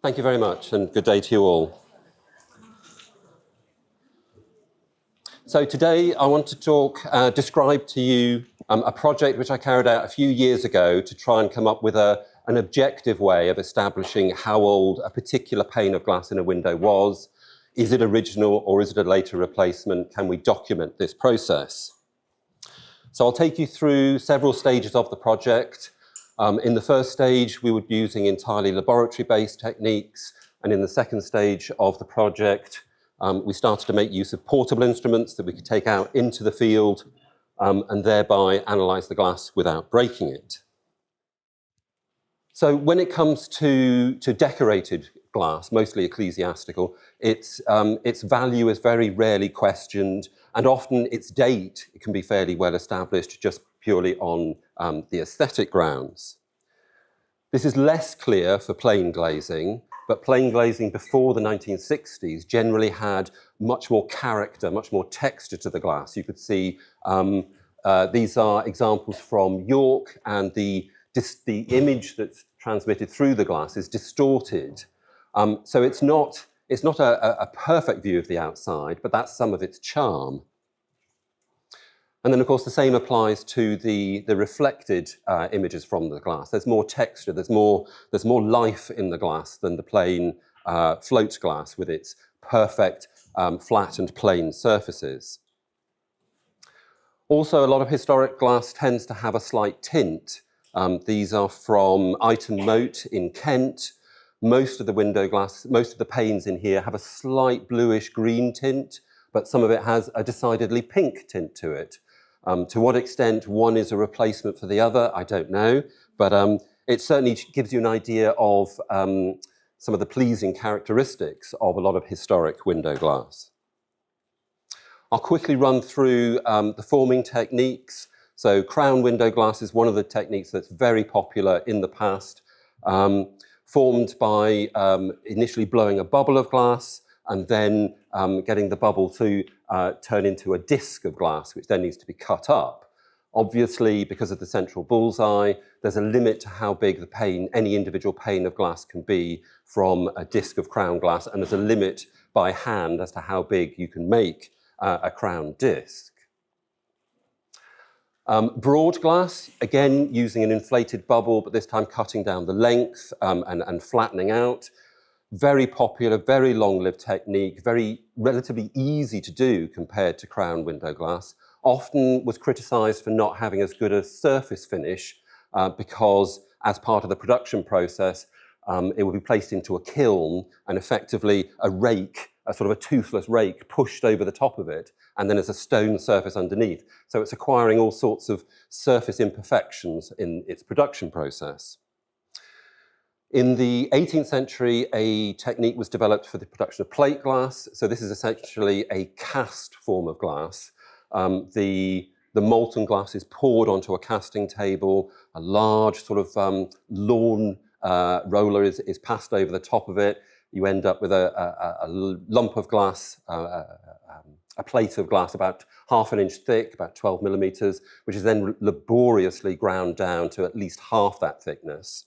Thank you very much, and good day to you all. So today I want to describe to you a project which I carried out a few years ago to try and come up with an objective way of establishing how old a particular pane of glass in a window was. Is it original or is it a later replacement? Can we document this process? So I'll take you through several stages of the project. In the first stage, we would be using entirely laboratory-based techniques, and in the second stage of the project, we started to make use of portable instruments that we could take out into the field and thereby analyse the glass without breaking it. So when it comes to decorated glass, mostly ecclesiastical, its value is very rarely questioned, and often its date can be fairly well established just purely on the aesthetic grounds. This is less clear for plain glazing, but plain glazing before the 1960s generally had much more character, much more texture to the glass. You could see these are examples from York, and the image that's transmitted through the glass is distorted. So it's not a perfect view of the outside, but that's some of its charm. And then, of course, the same applies to the reflected images from the glass. There's more texture, there's more life in the glass than the plain float glass with its perfect flat and plain surfaces. Also, a lot of historic glass tends to have a slight tint. These are from Iton Moat in Kent. Most of the window glass, most of the panes in here have a slight bluish green tint, but some of it has a decidedly pink tint to it. To what extent one is a replacement for the other, I don't know, but it certainly gives you an idea of some of the pleasing characteristics of a lot of historic window glass. I'll quickly run through the forming techniques. So crown window glass is one of the techniques that's very popular in the past, formed by initially blowing a bubble of glass and then getting the bubble to turn into a disc of glass, which then needs to be cut up. Obviously, because of the central bullseye, there's a limit to how big the pane, any individual pane of glass can be from a disc of crown glass, and there's a limit by hand as to how big you can make a crown disc. Broad glass, again, using an inflated bubble, but this time cutting down the length and flattening out. Very popular, very long-lived technique, very relatively easy to do compared to crown window glass. Often was criticised for not having as good a surface finish because as part of the production process, it would be placed into a kiln and effectively a rake, a sort of a toothless rake pushed over the top of it, and then there's a stone surface underneath. So it's acquiring all sorts of surface imperfections in its production process. In the 18th century, a technique was developed for the production of plate glass. So this is essentially a cast form of glass. The molten glass is poured onto a casting table. A large sort of lawn roller is passed over the top of it. You end up with a lump of glass, a plate of glass about half an inch thick, about 12 millimeters, which is then laboriously ground down to at least half that thickness.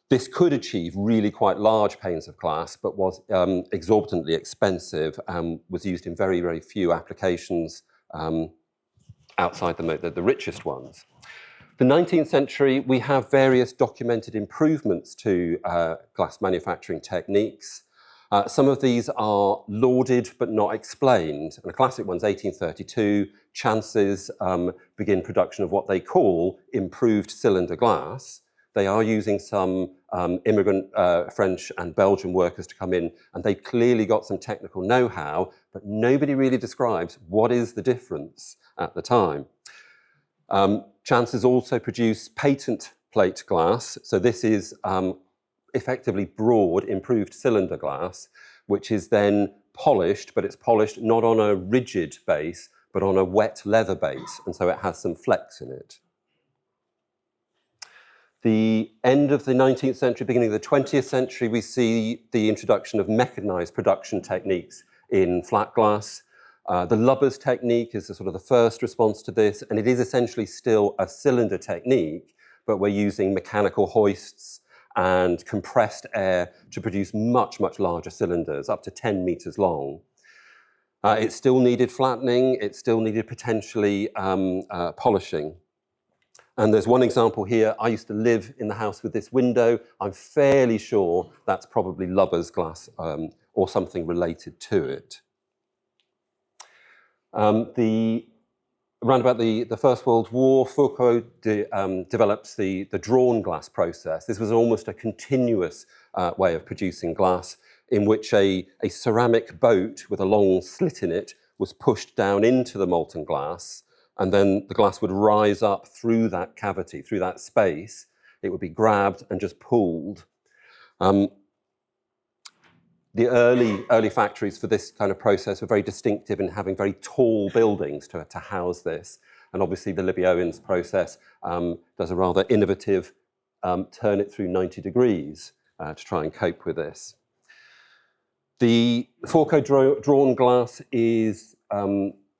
This could achieve really quite large panes of glass, but was exorbitantly expensive and was used in very, very few applications outside the richest ones. The 19th century, we have various documented improvements to glass manufacturing techniques. Some of these are lauded but not explained. And a classic one's 1832. Chances begin production of what they call improved cylinder glass. They are using some immigrant French and Belgian workers to come in, and they clearly got some technical know-how, but nobody really describes what is the difference at the time. Chances also produce patent plate glass. So this is effectively broad, improved cylinder glass, which is then polished, but it's polished not on a rigid base, but on a wet leather base, and so it has some flex in it. The end of the 19th century, beginning of the 20th century, we see the introduction of mechanized production techniques in flat glass. The Lubbers technique is sort of the first response to this, and it is essentially still a cylinder technique, but we're using mechanical hoists and compressed air to produce much, much larger cylinders, up to 10 meters long. It still needed flattening, it still needed potentially polishing. And there's one example here. I used to live in the house with this window. I'm fairly sure that's probably Lubber's glass or something related to it. Around about the First World War, Foucault develops the drawn glass process. This was almost a continuous way of producing glass, in which a ceramic boat with a long slit in it was pushed down into the molten glass, and then the glass would rise up through that cavity, through that space. It would be grabbed and just pulled. The early factories for this kind of process were very distinctive in having very tall buildings to house this. And obviously the Libby Owens process does a rather innovative turn it through 90 degrees to try and cope with this. The Foucault drawn glass is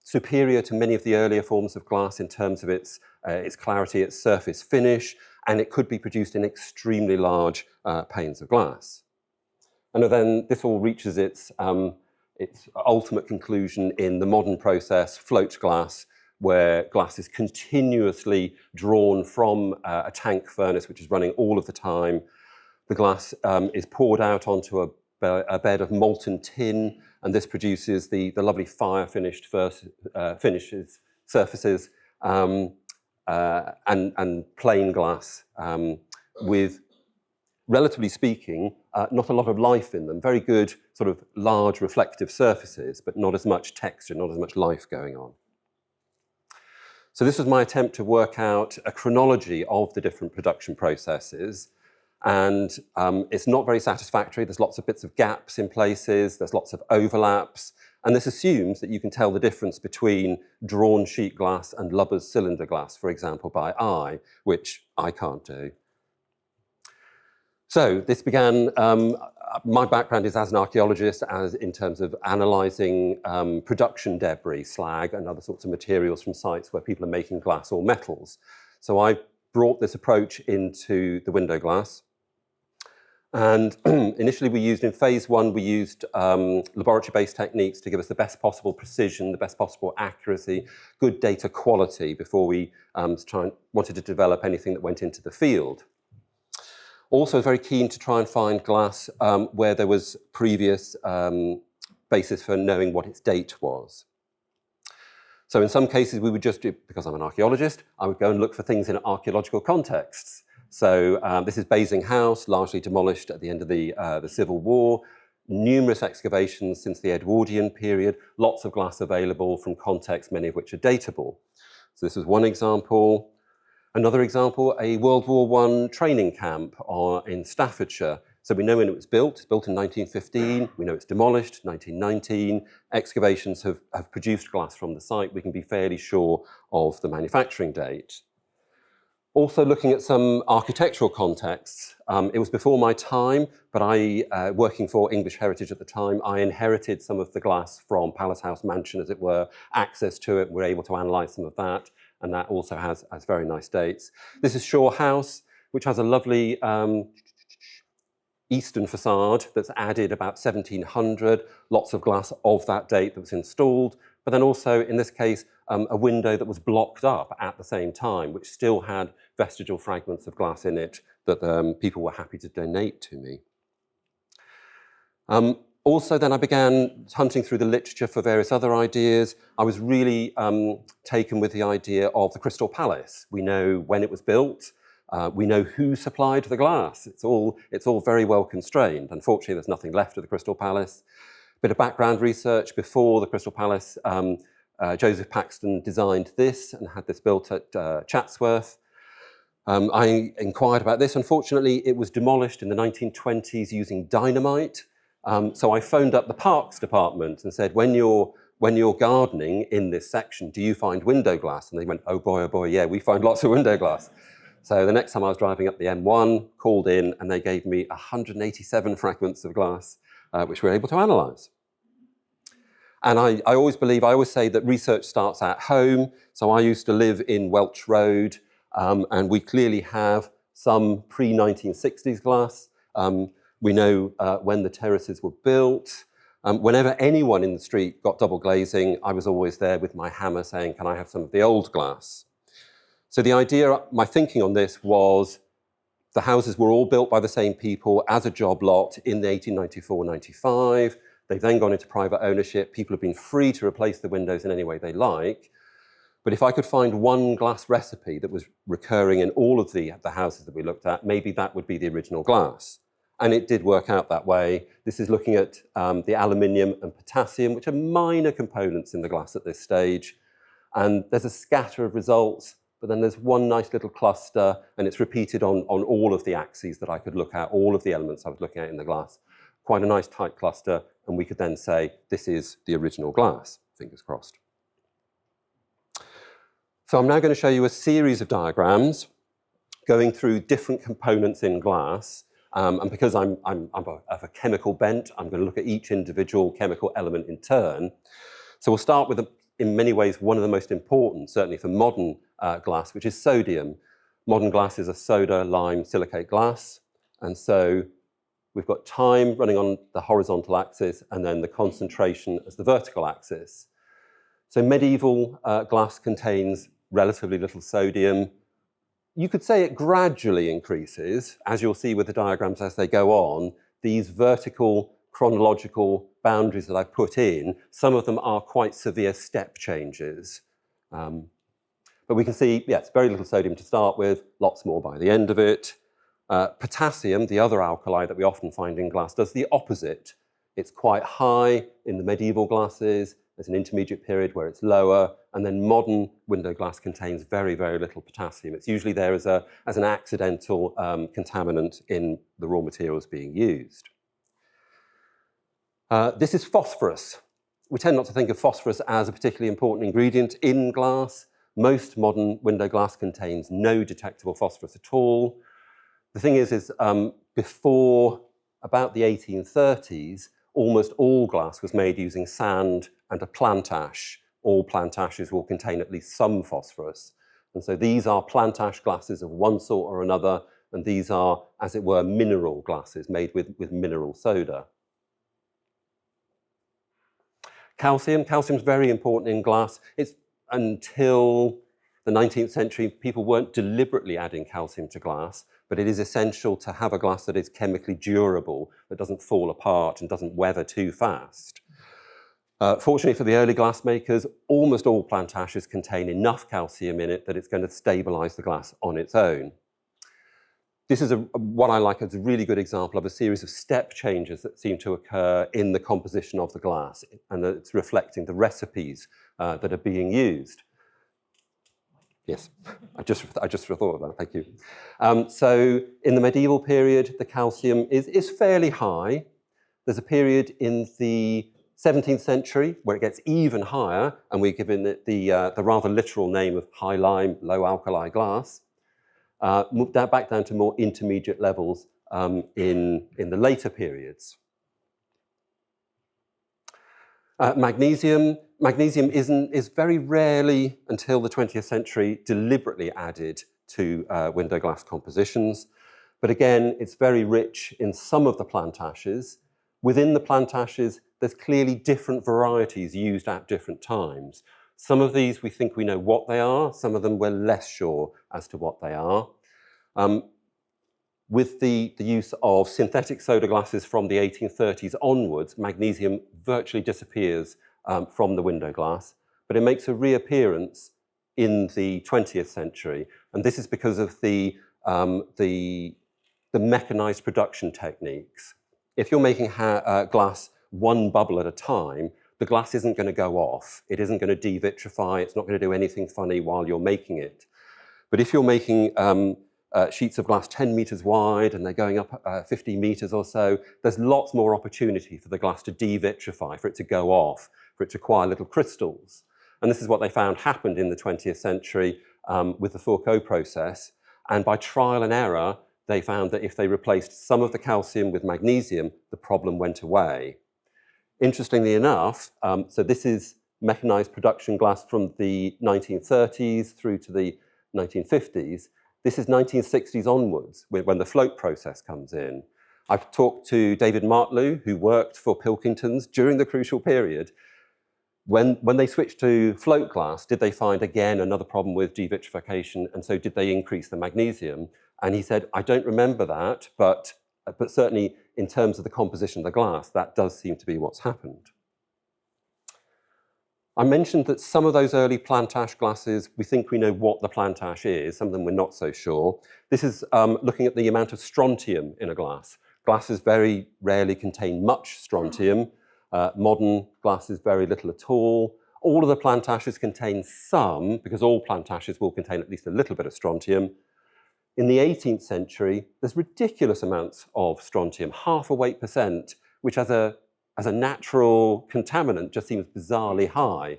superior to many of the earlier forms of glass in terms of its clarity, its surface finish, and it could be produced in extremely large panes of glass. And then this all reaches its ultimate conclusion in the modern process, float glass, where glass is continuously drawn from a tank furnace, which is running all of the time. The glass is poured out onto a bed of molten tin, and this produces the lovely fire-finished surfaces and plain glass with, relatively speaking, not a lot of life in them. Very good sort of large reflective surfaces, but not as much texture, not as much life going on. So this was my attempt to work out a chronology of the different production processes. And it's not very satisfactory. There's lots of bits of gaps in places. There's lots of overlaps. And this assumes that you can tell the difference between drawn sheet glass and Lubber's cylinder glass, for example, by eye, which I can't do. So this began, my background is as an archaeologist, in terms of analysing production debris, slag and other sorts of materials from sites where people are making glass or metals. So I brought this approach into the window glass. And initially we used, in phase one, we used laboratory-based techniques to give us the best possible precision, the best possible accuracy, good data quality before we wanted to develop anything that went into the field. Also very keen to try and find glass where there was previous basis for knowing what its date was. So in some cases we would just do, because I'm an archaeologist, I would go and look for things in archaeological contexts. So this is Basing House, largely demolished at the end of the Civil War. Numerous excavations since the Edwardian period, lots of glass available from contexts, many of which are datable. So this was one example. Another example, a World War I training camp in Staffordshire. So we know when it was built. It's built in 1915. We know it's demolished, 1919. Excavations have produced glass from the site. We can be fairly sure of the manufacturing date. Also looking at some architectural contexts. It was before my time, but working for English Heritage at the time, I inherited some of the glass from Palace House Mansion, as it were, access to it. We're able to analyse some of that. And that also has very nice dates. This is Shaw House, which has a lovely eastern facade that's added about 1700, lots of glass of that date that was installed, but then also, in this case, a window that was blocked up at the same time, which still had vestigial fragments of glass in it that people were happy to donate to me. Also, then I began hunting through the literature for various other ideas. I was really taken with the idea of the Crystal Palace. We know when it was built. We know who supplied the glass. It's all very well constrained. Unfortunately, there's nothing left of the Crystal Palace. Bit of background research before the Crystal Palace. Joseph Paxton designed this and had this built at Chatsworth. I inquired about this. Unfortunately, it was demolished in the 1920s using dynamite. So I phoned up the Parks Department and said, when you're gardening in this section, do you find window glass? And they went, oh boy, yeah, we find lots of window glass. So the next time I was driving up the M1, called in, and they gave me 187 fragments of glass, which we were able to analyse. And I always say that research starts at home. So I used to live in Welch Road, and we clearly have some pre-1960s glass. We know when the terraces were built. Whenever anyone in the street got double glazing, I was always there with my hammer saying, can I have some of the old glass? So the idea, my thinking on this was, the houses were all built by the same people as a job lot in the 1894-95. They've then gone into private ownership. People have been free to replace the windows in any way they like. But if I could find one glass recipe that was recurring in all of the houses that we looked at, maybe that would be the original glass. And it did work out that way. This is looking at the aluminium and potassium, which are minor components in the glass at this stage. And there's a scatter of results, but then there's one nice little cluster, and it's repeated on all of the axes that I could look at, all of the elements I was looking at in the glass. Quite a nice tight cluster, and we could then say, this is the original glass, fingers crossed. So I'm now going to show you a series of diagrams going through different components in glass. And because I'm of a chemical bent, I'm going to look at each individual chemical element in turn. So we'll start with, in many ways, one of the most important, certainly for modern glass, which is sodium. Modern glass is a soda, lime, silicate glass. And so we've got time running on the horizontal axis and then the concentration as the vertical axis. So medieval glass contains relatively little sodium. You could say it gradually increases, as you'll see with the diagrams as they go on. These vertical chronological boundaries that I've put in, some of them are quite severe step changes. But we can see, yes, very little sodium to start with, lots more by the end of it. Potassium, the other alkali that we often find in glass, does the opposite. It's quite high in the medieval glasses. There's an intermediate period where it's lower, and then modern window glass contains very, very little potassium. It's usually there as an accidental contaminant in the raw materials being used. This is phosphorus. We tend not to think of phosphorus as a particularly important ingredient in glass. Most modern window glass contains no detectable phosphorus at all. The thing is before about the 1830s, almost all glass was made using sand and a plant ash. All plant ashes will contain at least some phosphorus. And so these are plant ash glasses of one sort or another, and these are, as it were, mineral glasses made with mineral soda. Calcium. Calcium is very important in glass. It's until the 19th century, people weren't deliberately adding calcium to glass, but it is essential to have a glass that is chemically durable, that doesn't fall apart and doesn't weather too fast. Fortunately for the early glass makers, almost all plant ashes contain enough calcium in it that it's going to stabilize the glass on its own. This is what I like as a really good example of a series of step changes that seem to occur in the composition of the glass, and that it's reflecting the recipes that are being used. Yes, I just thought of that, thank you. So in the medieval period, the calcium is fairly high. There's a period in the 17th century where it gets even higher, and we're given it the rather literal name of high lime, low alkali glass. Moved back down to more intermediate levels in the later periods. Magnesium is very rarely, until the 20th century, deliberately added to window glass compositions. But again, it's very rich in some of the plant ashes. Within the plant ashes, there's clearly different varieties used at different times. Some of these we think we know what they are, some of them we're less sure as to what they are. With the use of synthetic soda glasses from the 1830s onwards, magnesium virtually disappears from the window glass, but it makes a reappearance in the 20th century. And this is because of the mechanized production techniques. If you're making glass one bubble at a time, the glass isn't going to go off. It isn't going to devitrify. It's not going to do anything funny while you're making it. But if you're making sheets of glass 10 meters wide and they're going up 50 meters or so, there's lots more opportunity for the glass to devitrify, for it to go off, for it to acquire little crystals. And this is what they found happened in the 20th century with the Fourcault process. And by trial and error, they found that if they replaced some of the calcium with magnesium, the problem went away. Interestingly enough, so this is mechanized production glass from the 1930s through to the 1950s. This is 1960s onwards, when the float process comes in. I've talked to David Martlew, who worked for Pilkington's during the crucial period. When they switched to float glass, did they find, again, another problem with devitrification, and so did they increase the magnesium? And he said, I don't remember that, but certainly in terms of the composition of the glass, that does seem to be what's happened. I mentioned that some of those early plant ash glasses, we think we know what the plant ash is. Some of them we're not so sure. This is looking at the amount of strontium in a glass. Glasses very rarely contain much strontium. Modern glasses, very little at all. All of the plant ashes contain some, because all plant ashes will contain at least a little bit of strontium. In the 18th century, there's ridiculous amounts of strontium, 0.5%, which as a natural contaminant just seems bizarrely high.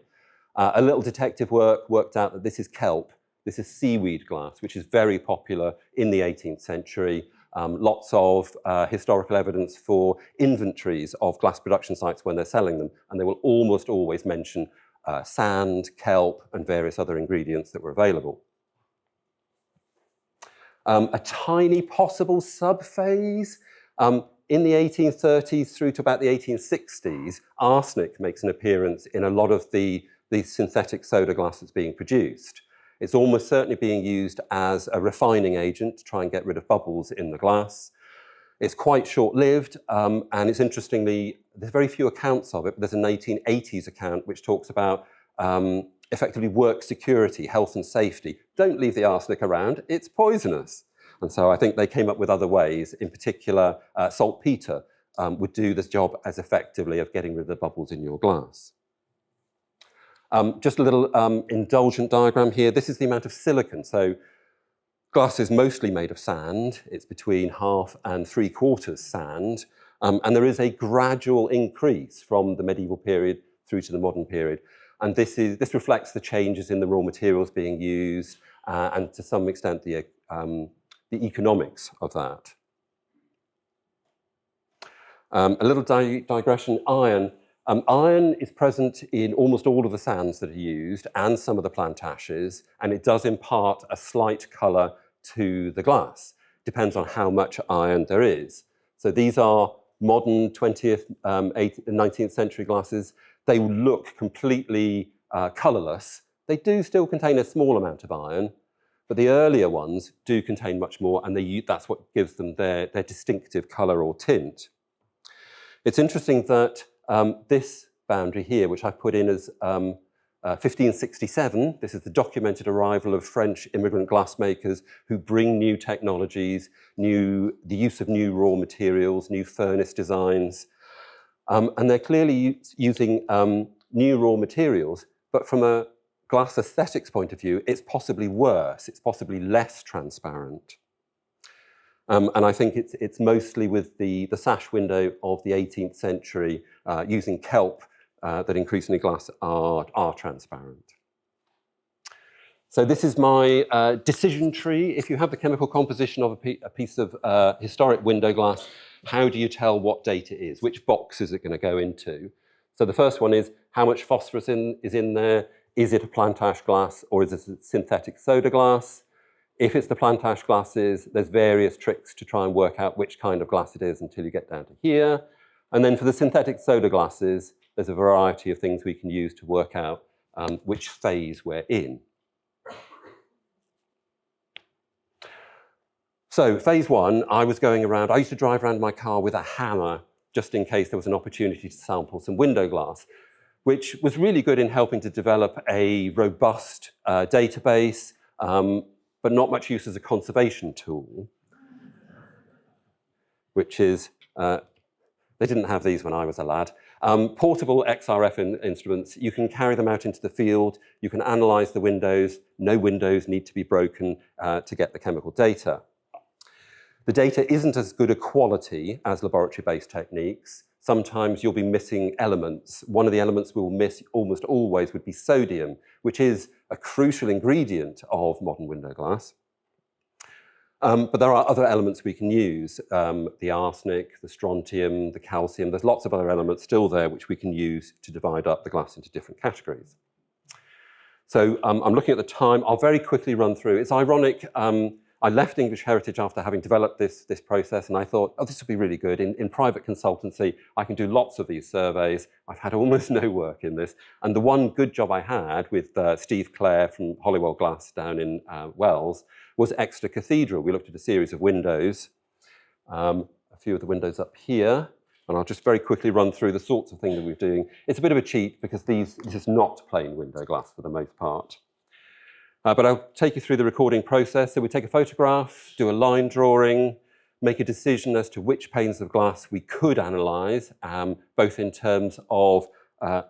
A little detective work worked out that this is kelp, this is seaweed glass, which is very popular in the 18th century. Lots of historical evidence for inventories of glass production sites when they're selling them, and they will almost always mention sand, kelp, and various other ingredients that were available. A tiny possible subphase. In the 1830s through to about the 1860s, arsenic makes an appearance in a lot of the synthetic soda glass that's being produced. It's almost certainly being used as a refining agent to try and get rid of bubbles in the glass. It's quite short-lived, and it's interestingly, there's very few accounts of it, but there's an 1880s account which talks about effectively work security, health and safety. Don't leave the arsenic around, it's poisonous. And so I think they came up with other ways. In particular, saltpeter would do this job as effectively of getting rid of the bubbles in your glass. Just a little indulgent diagram here. This is the amount of silicon. So glass is mostly made of sand. It's between 1/2 and 3/4 sand. And there is a gradual increase from the medieval period through to the modern period. And this reflects the changes in the raw materials being used and to some extent the economics of that. A little digression, iron. Iron is present in almost all of the sands that are used and some of the plant ashes, and it does impart a slight colour to the glass. Depends on how much iron there is. So these are modern 20th, 19th century glasses. They look completely colourless. They do still contain a small amount of iron, but the earlier ones do contain much more, and that's what gives them their distinctive colour or tint. It's interesting that this boundary here, which I put in as 1567, this is the documented arrival of French immigrant glassmakers who bring new technologies, the use of new raw materials, new furnace designs, and they're clearly using new raw materials, but from a glass aesthetics point of view, it's possibly worse, it's possibly less transparent. And I think it's mostly with the sash window of the 18th century using kelp that increasingly glass are transparent. So this is my decision tree. If you have the chemical composition of a piece of historic window glass, how do you tell what date it is? Which box is it going to go into? So the first one is how much phosphorus is in there? Is it a plant ash glass or is it a synthetic soda glass? If it's the plant ash glasses, there's various tricks to try and work out which kind of glass it is until you get down to here. And then for the synthetic soda glasses, there's a variety of things we can use to work out which phase we're in. So phase one, I used to drive around my car with a hammer just in case there was an opportunity to sample some window glass, which was really good in helping to develop a robust database, but not much use as a conservation tool, which is, they didn't have these when I was a lad. Portable XRF instruments, you can carry them out into the field, you can analyse the windows, no windows need to be broken to get the chemical data. The data isn't as good a quality as laboratory-based techniques. Sometimes you'll be missing elements. One of the elements we'll miss almost always would be sodium, which is a crucial ingredient of modern window glass. But there are other elements we can use, the arsenic, the strontium, the calcium. There's lots of other elements still there which we can use to divide up the glass into different categories. So I'm looking at the time. I'll very quickly run through. It's ironic, I left English Heritage after having developed this process, and I thought, oh, this would be really good. In private consultancy, I can do lots of these surveys. I've had almost no work in this. And the one good job I had with Steve Clare from Hollywell Glass down in Wells was Exeter Cathedral. We looked at a series of windows, a few of the windows up here, and I'll just very quickly run through the sorts of things that we're doing. It's a bit of a cheat because this is not plain window glass for the most part. But I'll take you through the recording process. So we take a photograph, do a line drawing, make a decision as to which panes of glass we could analyse, both in terms of the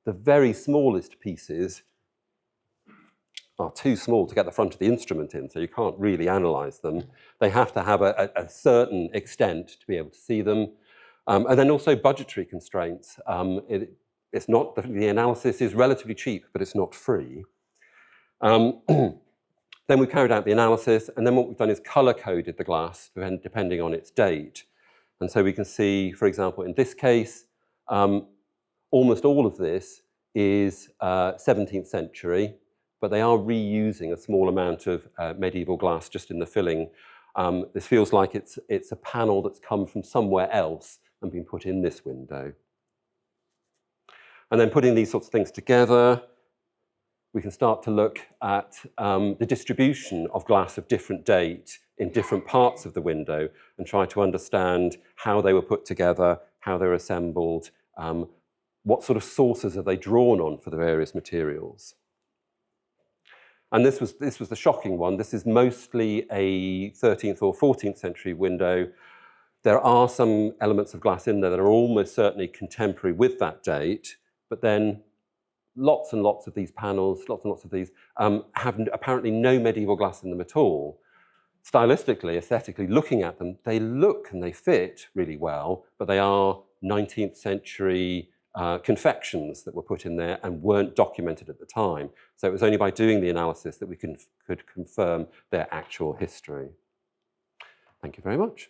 very smallest pieces are too small to get the front of the instrument in, so you can't really analyse them. They have to have a certain extent to be able to see them. And then also budgetary constraints. It's not, the analysis is relatively cheap, but it's not free. Then we carried out the analysis, and then what we've done is color-coded the glass depending on its date. And so we can see, for example, in this case, almost all of this is 17th century, but they are reusing a small amount of medieval glass just in the filling. This feels like it's a panel that's come from somewhere else and been put in this window. And then putting these sorts of things together, we can start to look at the distribution of glass of different date in different parts of the window and try to understand how they were put together, how they were assembled, what sort of sources have they drawn on for the various materials. And this was the shocking one. This is mostly a 13th or 14th century window. There are some elements of glass in there that are almost certainly contemporary with that date, but then lots and lots of these panels, lots and lots of these, have apparently no medieval glass in them at all. Stylistically, aesthetically, looking at them, they look and they fit really well, but they are 19th century confections that were put in there and weren't documented at the time. So it was only by doing the analysis that we could confirm their actual history. Thank you very much.